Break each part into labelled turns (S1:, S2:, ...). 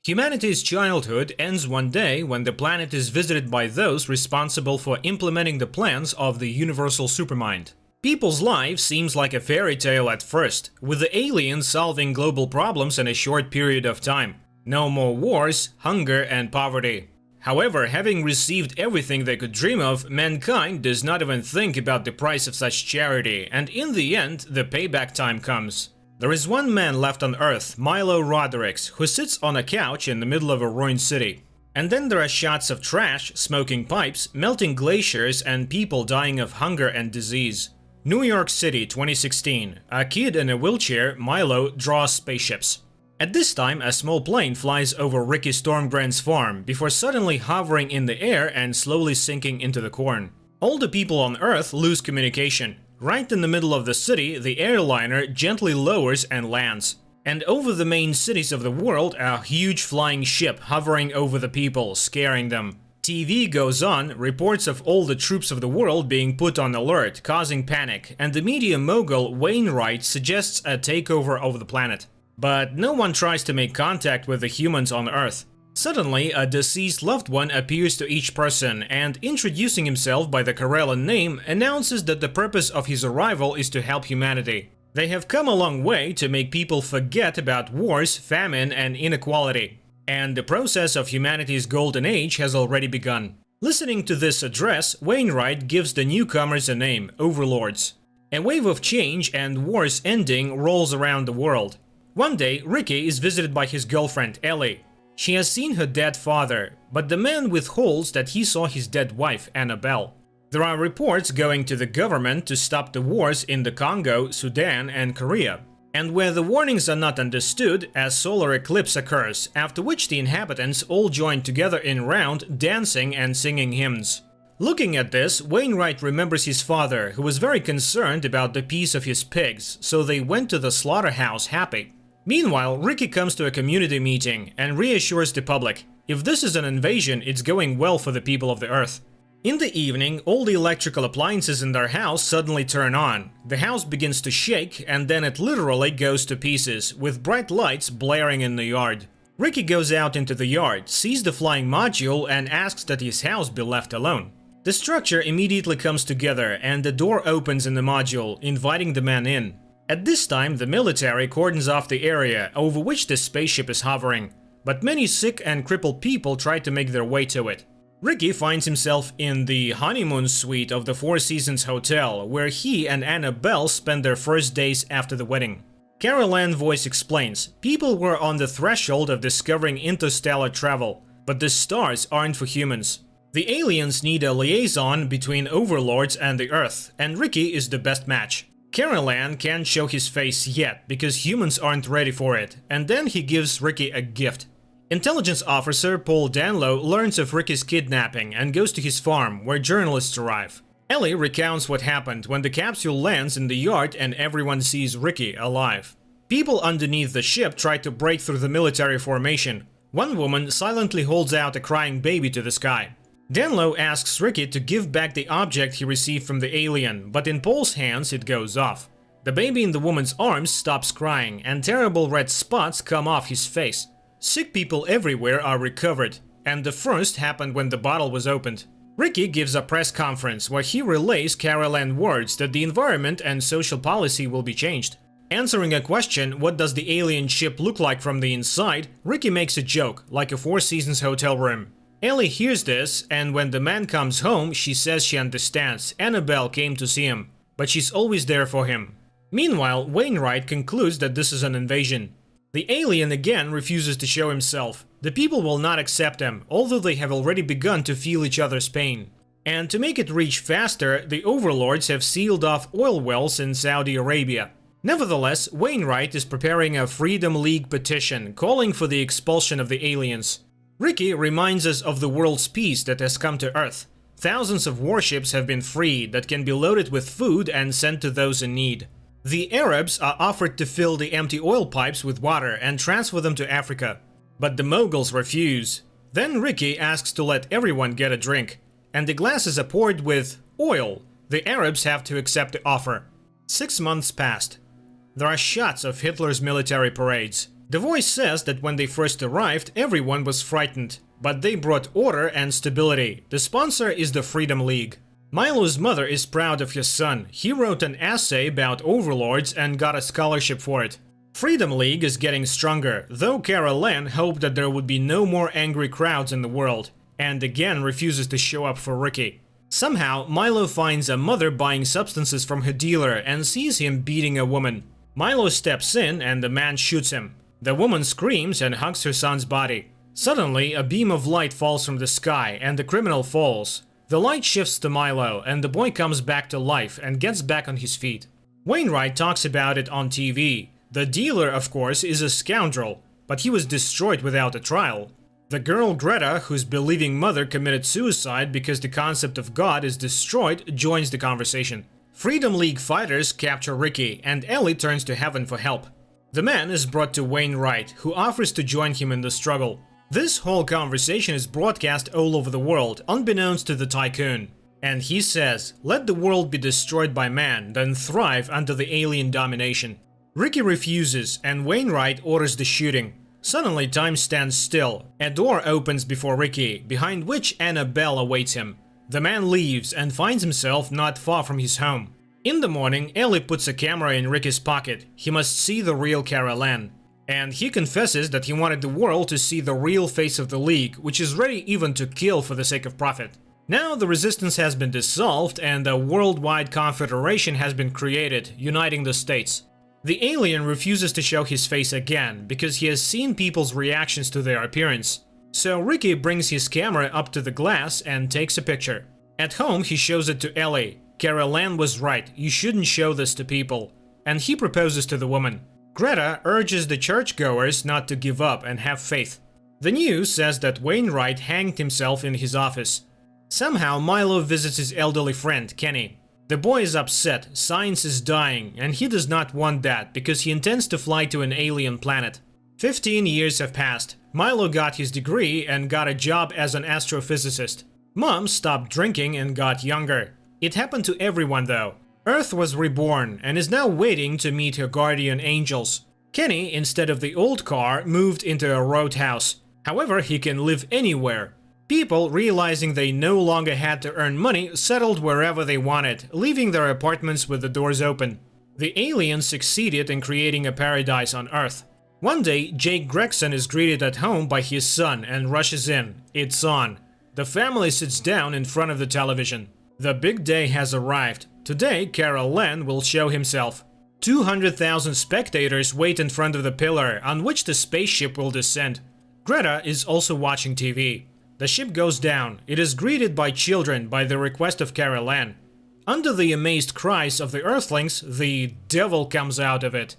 S1: Humanity's childhood ends one day when the planet is visited by those responsible for implementing the plans of the universal supermind. People's life seems like a fairy tale at first, with the aliens solving global problems in a short period of time. No more wars, hunger, and poverty. However, having received everything they could dream of, mankind does not even think about the price of such charity, and in the end, the payback time comes. There is one man left on Earth, Milo Roderick, who sits on a couch in the middle of a ruined city. And then there are shots of trash, smoking pipes, melting glaciers, and people dying of hunger and disease. New York City, 2016. A kid in a wheelchair, Milo, draws spaceships. At this time, a small plane flies over Ricky Stormgrant's farm before suddenly hovering in the air and slowly sinking into the corn. All the people on Earth lose communication. Right in the middle of the city, the airliner gently lowers and lands. And over the main cities of the world, a huge flying ship hovering over the people, scaring them. TV goes on, reports of all the troops of the world being put on alert, causing panic, and the media mogul Wainwright suggests a takeover of the planet. But no one tries to make contact with the humans on Earth. Suddenly, a deceased loved one appears to each person and, introducing himself by the Karelian name, announces that the purpose of his arrival is to help humanity. They have come a long way to make people forget about wars, famine, and inequality. And the process of humanity's golden age has already begun. Listening to this address, Wainwright gives the newcomers a name, Overlords. A wave of change and wars ending rolls around the world. One day, Ricky is visited by his girlfriend, Ellie. She has seen her dead father, but the man withholds that he saw his dead wife, Annabelle. There are reports going to the government to stop the wars in the Congo, Sudan, and Korea. And where the warnings are not understood, a solar eclipse occurs, after which the inhabitants all join together in round, dancing and singing hymns. Looking at this, Wainwright remembers his father, who was very concerned about the peace of his pigs, so they went to the slaughterhouse happy. Meanwhile, Ricky comes to a community meeting and reassures the public, if this is an invasion, it's going well for the people of the Earth. In the evening, all the electrical appliances in their house suddenly turn on. The house begins to shake, and then it literally goes to pieces, with bright lights blaring in the yard. Ricky goes out into the yard, sees the flying module, and asks that his house be left alone. The structure immediately comes together, and the door opens in the module, inviting the man in. At this time, the military cordons off the area over which the spaceship is hovering, but many sick and crippled people try to make their way to it. Ricky finds himself in the honeymoon suite of the Four Seasons Hotel, where he and Annabelle spend their first days after the wedding. Carol Ann Voice explains, people were on the threshold of discovering interstellar travel, but the stars aren't for humans. The aliens need a liaison between overlords and the Earth, and Ricky is the best match. Carol Ann can't show his face yet, because humans aren't ready for it, and then he gives Ricky a gift. Intelligence officer Paul Danlow learns of Ricky's kidnapping and goes to his farm, where journalists arrive. Ellie recounts what happened when the capsule lands in the yard and everyone sees Ricky alive. People underneath the ship try to break through the military formation. One woman silently holds out a crying baby to the sky. Danlow asks Ricky to give back the object he received from the alien, but in Paul's hands it goes off. The baby in the woman's arms stops crying, and terrible red spots come off his face. Sick people everywhere are recovered, and the first happened when the bottle was opened. Ricky gives a press conference where he relays Carol Ann words that the environment and social policy will be changed. Answering a question, what does the alien ship look like from the inside, Ricky makes a joke, like a Four Seasons hotel room. Ellie hears this, and when the man comes home, she says she understands. Annabelle came to see him, but she's always there for him. Meanwhile, Wainwright concludes that this is an invasion. The alien again refuses to show himself. The people will not accept him, although they have already begun to feel each other's pain. And to make it reach faster, the overlords have sealed off oil wells in Saudi Arabia. Nevertheless, Wainwright is preparing a Freedom League petition calling for the expulsion of the aliens. Ricky reminds us of the world's peace that has come to Earth. Thousands of warships have been freed that can be loaded with food and sent to those in need. The Arabs are offered to fill the empty oil pipes with water and transfer them to Africa. But the Moguls refuse. Then Ricky asks to let everyone get a drink, and the glasses are poured with oil. The Arabs have to accept the offer. 6 months passed. There are shots of Hitler's military parades. The voice says that when they first arrived, everyone was frightened, but they brought order and stability. The sponsor is the Freedom League. Milo's mother is proud of his son. He wrote an essay about overlords and got a scholarship for it. Freedom League is getting stronger, though Carol Ann hoped that there would be no more angry crowds in the world, and again refuses to show up for Ricky. Somehow, Milo finds a mother buying substances from her dealer and sees him beating a woman. Milo steps in and the man shoots him. The woman screams and hugs her son's body. Suddenly, a beam of light falls from the sky and the criminal falls. The light shifts to Milo and the boy comes back to life and gets back on his feet. Wainwright talks about it on TV. The dealer, of course, is a scoundrel, but he was destroyed without a trial. The girl Greta, whose believing mother committed suicide because the concept of God is destroyed, joins the conversation. Freedom League fighters capture Ricky, and Ellie turns to heaven for help. The man is brought to Wainwright, who offers to join him in the struggle. This whole conversation is broadcast all over the world, unbeknownst to the tycoon. And he says, "Let the world be destroyed by man, then thrive under the alien domination." Ricky refuses, and Wainwright orders the shooting. Suddenly, time stands still. A door opens before Ricky, behind which Annabelle awaits him. The man leaves and finds himself not far from his home. In the morning, Ellie puts a camera in Ricky's pocket. He must see the real Carol Ann. And he confesses that he wanted the world to see the real face of the League, which is ready even to kill for the sake of profit. Now the resistance has been dissolved and a worldwide confederation has been created, uniting the states. The alien refuses to show his face again, because he has seen people's reactions to their appearance. So Ricky brings his camera up to the glass and takes a picture. At home he shows it to Ellie. Carol Ann was right, you shouldn't show this to people. And he proposes to the woman. Greta urges the churchgoers not to give up and have faith. The news says that Wainwright hanged himself in his office. Somehow Milo visits his elderly friend, Kenny. The boy is upset, science is dying, and he does not want that because he intends to fly to an alien planet. 15 years have passed. Milo got his degree and got a job as an astrophysicist. Mom stopped drinking and got younger. It happened to everyone though. Earth was reborn and is now waiting to meet her guardian angels. Kenny, instead of the old car, moved into a roadhouse. However, he can live anywhere. People, realizing they no longer had to earn money, settled wherever they wanted, leaving their apartments with the doors open. The aliens succeeded in creating a paradise on Earth. One day, Jake Gregson is greeted at home by his son and rushes in. It's on. The family sits down in front of the television. The big day has arrived. Today, Carol Ann will show himself. 200,000 spectators wait in front of the pillar on which the spaceship will descend. Greta is also watching TV. The ship goes down. It is greeted by children by the request of Carol Ann. Under the amazed cries of the Earthlings, the devil comes out of it.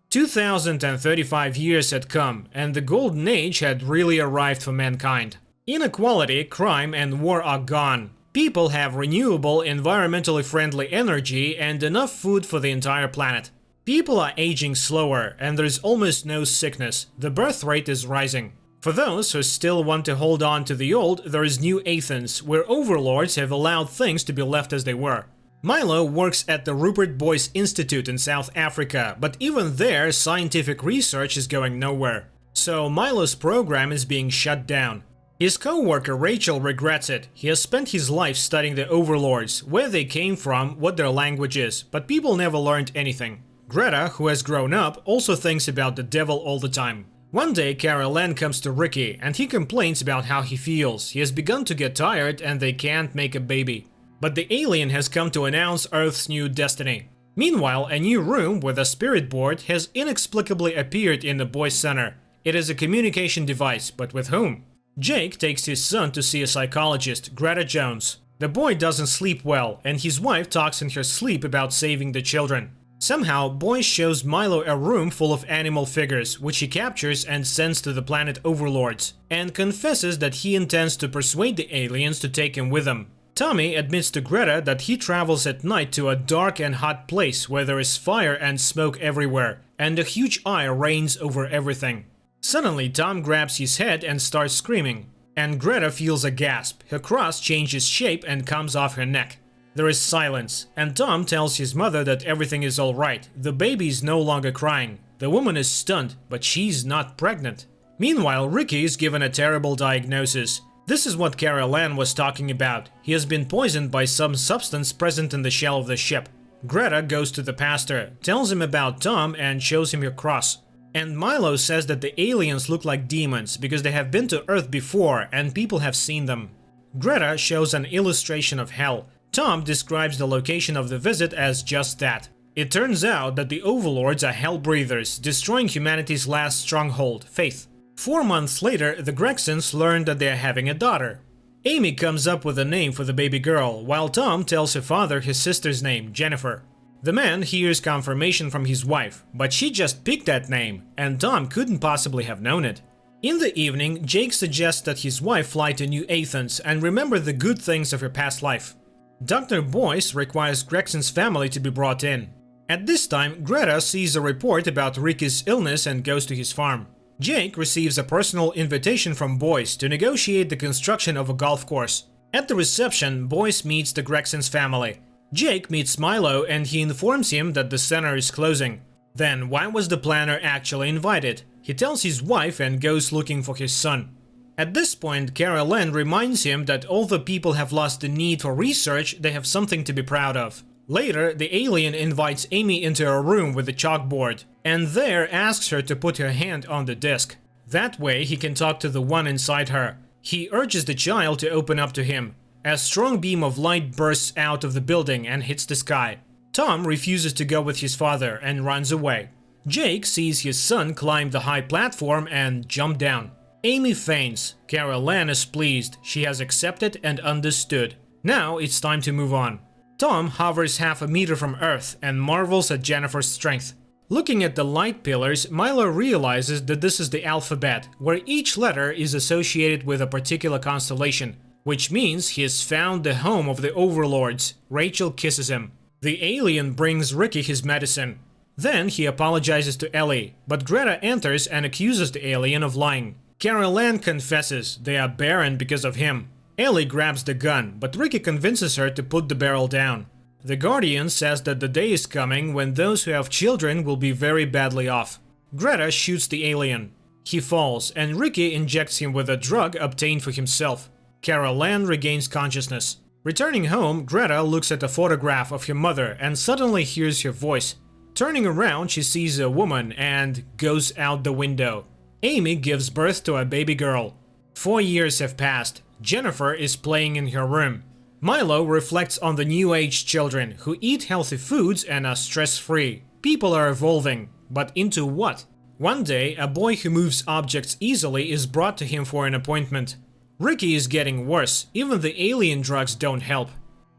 S1: 2035 years had come, and the Golden Age had really arrived for mankind. Inequality, crime, and war are gone. People have renewable, environmentally friendly energy and enough food for the entire planet. People are aging slower, and there's almost no sickness. The birth rate is rising. For those who still want to hold on to the old, there is New Athens, where overlords have allowed things to be left as they were. Milo works at the Rupert Boyce Institute in South Africa, but even there, scientific research is going nowhere. So Milo's program is being shut down. His co-worker Rachel regrets it. He has spent his life studying the overlords, where they came from, what their language is, but people never learned anything. Greta, who has grown up, also thinks about the devil all the time. One day, Carol Ann comes to Ricky, and he complains about how he feels. He has begun to get tired and they can't make a baby. But the alien has come to announce Earth's new destiny. Meanwhile, a new room with a spirit board has inexplicably appeared in the boys' center. It is a communication device, but with whom? Jake takes his son to see a psychologist, Greta Jones. The boy doesn't sleep well, and his wife talks in her sleep about saving the children. Somehow, Boyce shows Milo a room full of animal figures, which he captures and sends to the planet overlords, and confesses that he intends to persuade the aliens to take him with him. Tommy admits to Greta that he travels at night to a dark and hot place where there is fire and smoke everywhere, and a huge eye reigns over everything. Suddenly, Tom grabs his head and starts screaming, and Greta feels a gasp. Her cross changes shape and comes off her neck. There is silence, and Tom tells his mother that everything is alright, the baby is no longer crying. The woman is stunned, but she's not pregnant. Meanwhile, Ricky is given a terrible diagnosis. This is what Carol Ann was talking about. He has been poisoned by some substance present in the shell of the ship. Greta goes to the pastor, tells him about Tom and shows him her cross. And Milo says that the aliens look like demons because they have been to Earth before and people have seen them. Greta shows an illustration of hell. Tom describes the location of the visit as just that. It turns out that the overlords are hell breathers, destroying humanity's last stronghold, faith. 4 months later, the Gregsons learn that they are having a daughter. Amy comes up with a name for the baby girl, while Tom tells her father his sister's name, Jennifer. The man hears confirmation from his wife, but she just picked that name, and Tom couldn't possibly have known it. In the evening, Jake suggests that his wife fly to New Athens and remember the good things of her past life. Dr. Boyce requires Gregson's family to be brought in. At this time, Greta sees a report about Ricky's illness and goes to his farm. Jake receives a personal invitation from Boyce to negotiate the construction of a golf course. At the reception, Boyce meets the Gregson's family. Jake meets Milo and he informs him that the center is closing. Then why was the planner actually invited? He tells his wife and goes looking for his son. At this point, Carol Ann reminds him that although people have lost the need for research, they have something to be proud of. Later, the alien invites Amy into a room with a chalkboard, and there asks her to put her hand on the disc. That way he can talk to the one inside her. He urges the child to open up to him. A strong beam of light bursts out of the building and hits the sky. Tom refuses to go with his father and runs away. Jake sees his son climb the high platform and jump down. Amy faints. Carol Ann is pleased. She has accepted and understood. Now it's time to move on. Tom hovers half a meter from Earth and marvels at Jennifer's strength. Looking at the light pillars, Milo realizes that this is the alphabet, where each letter is associated with a particular constellation, which means he has found the home of the overlords. Rachel kisses him. The alien brings Ricky his medicine. Then he apologizes to Ellie, but Greta enters and accuses the alien of lying. Carol Ann confesses they are barren because of him. Ellie grabs the gun, but Ricky convinces her to put the barrel down. The Guardian says that the day is coming when those who have children will be very badly off. Greta shoots the alien. He falls, and Ricky injects him with a drug obtained for himself. Carol Ann regains consciousness. Returning home, Greta looks at a photograph of her mother and suddenly hears her voice. Turning around, she sees a woman and goes out the window. Amy gives birth to a baby girl. 4 years have passed. Jennifer is playing in her room. Milo reflects on the new age children who eat healthy foods and are stress-free. People are evolving, but into what? One day, a boy who moves objects easily is brought to him for an appointment. Ricky is getting worse, even the alien drugs don't help.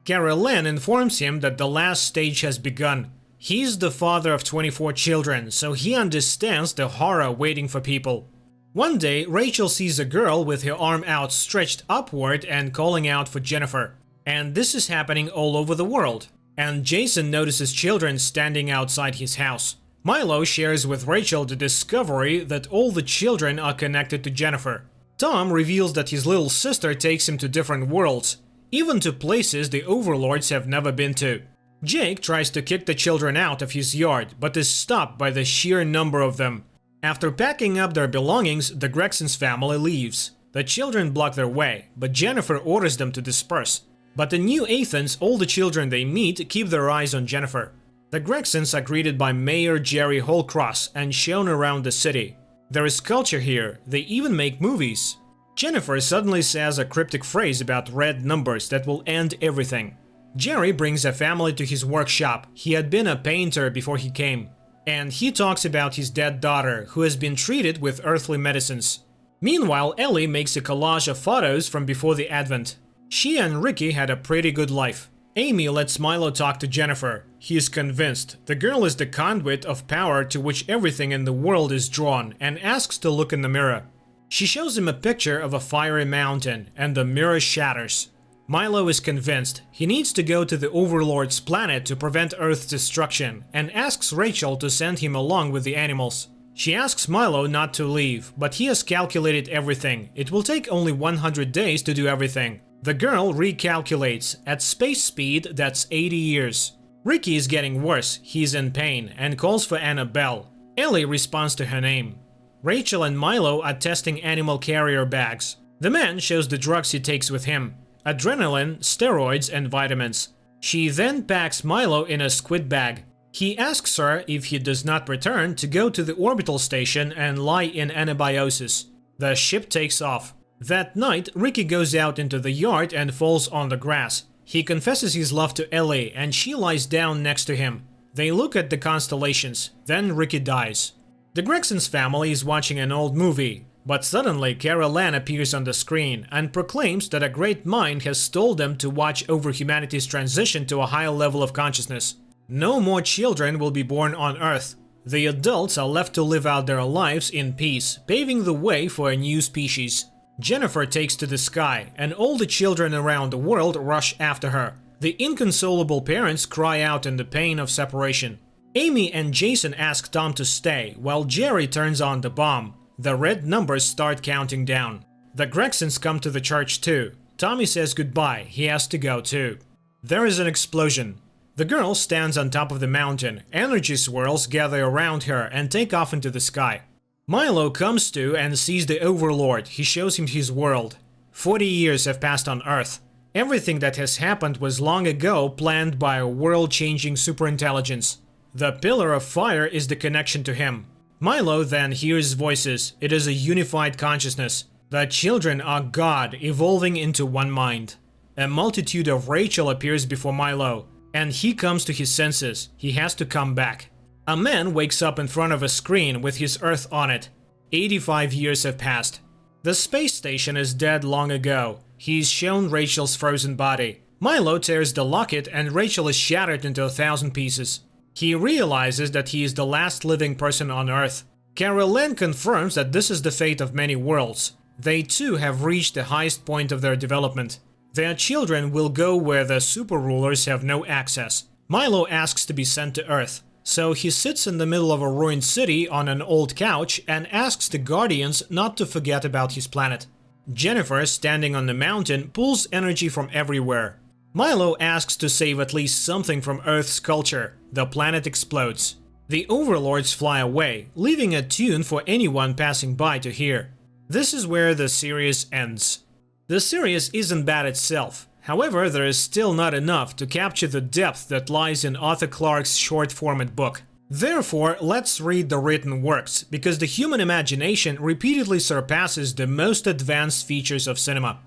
S1: Carol Ann informs him that the last stage has begun. He's the father of 24 children, so he understands the horror waiting for people. One day, Rachel sees a girl with her arm outstretched upward and calling out for Jennifer. And this is happening all over the world. And Jason notices children standing outside his house. Milo shares with Rachel the discovery that all the children are connected to Jennifer. Tom reveals that his little sister takes him to different worlds, even to places the overlords have never been to. Jake tries to kick the children out of his yard, but is stopped by the sheer number of them. After packing up their belongings, the Gregsons family leaves. The children block their way, but Jennifer orders them to disperse. But in New Athens, all the children they meet keep their eyes on Jennifer. The Gregsons are greeted by Mayor Jerry Holcross and shown around the city. There is culture here, they even make movies. Jennifer suddenly says a cryptic phrase about red numbers that will end everything. Jerry brings a family to his workshop. He had been a painter before he came. And he talks about his dead daughter, who has been treated with earthly medicines. Meanwhile, Ellie makes a collage of photos from before the Advent. She and Ricky had a pretty good life. Amy lets Milo talk to Jennifer. He is convinced the girl is the conduit of power to which everything in the world is drawn, and asks to look in the mirror. She shows him a picture of a fiery mountain, and the mirror shatters. Milo is convinced he needs to go to the Overlord's planet to prevent Earth's destruction, and asks Rachel to send him along with the animals. She asks Milo not to leave, but he has calculated everything. It will take only 100 days to do everything. The girl recalculates. At space speed, that's 80 years. Ricky is getting worse. He's in pain and calls for Annabelle. Ellie responds to her name. Rachel and Milo are testing animal carrier bags. The man shows the drugs he takes with him: adrenaline, steroids, and vitamins. She then packs Milo in a squid bag. He asks her, if he does not return, to go to the orbital station and lie in anabiosis. The ship takes off. That night, Ricky goes out into the yard and falls on the grass. He confesses his love to Ellie, and she lies down next to him. They look at the constellations. Then Ricky dies. The Gregson's family is watching an old movie, but suddenly Carol Ann appears on the screen and proclaims that a great mind has told them to watch over humanity's transition to a higher level of consciousness. No more children will be born on Earth. The adults are left to live out their lives in peace, paving the way for a new species. Jennifer takes to the sky, and all the children around the world rush after her. The inconsolable parents cry out in the pain of separation. Amy and Jason ask Tom to stay, while Jerry turns on the bomb. The red numbers start counting down. The Gregsons come to the church too. Tommy says goodbye, he has to go too. There is an explosion. The girl stands on top of the mountain. Energy swirls gather around her and take off into the sky. Milo comes to and sees the Overlord. He shows him his world. 40 years have passed on Earth. Everything that has happened was long ago planned by a world-changing superintelligence. The Pillar of Fire is the connection to him. Milo then hears voices. It is a unified consciousness. The children are God, evolving into one mind. A multitude of Rachel appears before Milo, and he comes to his senses. He has to come back. A man wakes up in front of a screen with his Earth on it. 85 years have passed. The space station is dead long ago. He is shown Rachel's frozen body. Milo tears the locket and Rachel is shattered into 1,000 pieces. He realizes that he is the last living person on Earth. Carol Ann confirms that this is the fate of many worlds. They too have reached the highest point of their development. Their children will go where the super rulers have no access. Milo asks to be sent to Earth. So he sits in the middle of a ruined city on an old couch and asks the Guardians not to forget about his planet. Jennifer, standing on the mountain, pulls energy from everywhere. Milo asks to save at least something from Earth's culture. The planet explodes. The overlords fly away, leaving a tune for anyone passing by to hear. This is where the series ends. The series isn't bad itself. However, there is still not enough to capture the depth that lies in Arthur Clarke's short-format book. Therefore, let's read the written works, because the human imagination repeatedly surpasses the most advanced features of cinema.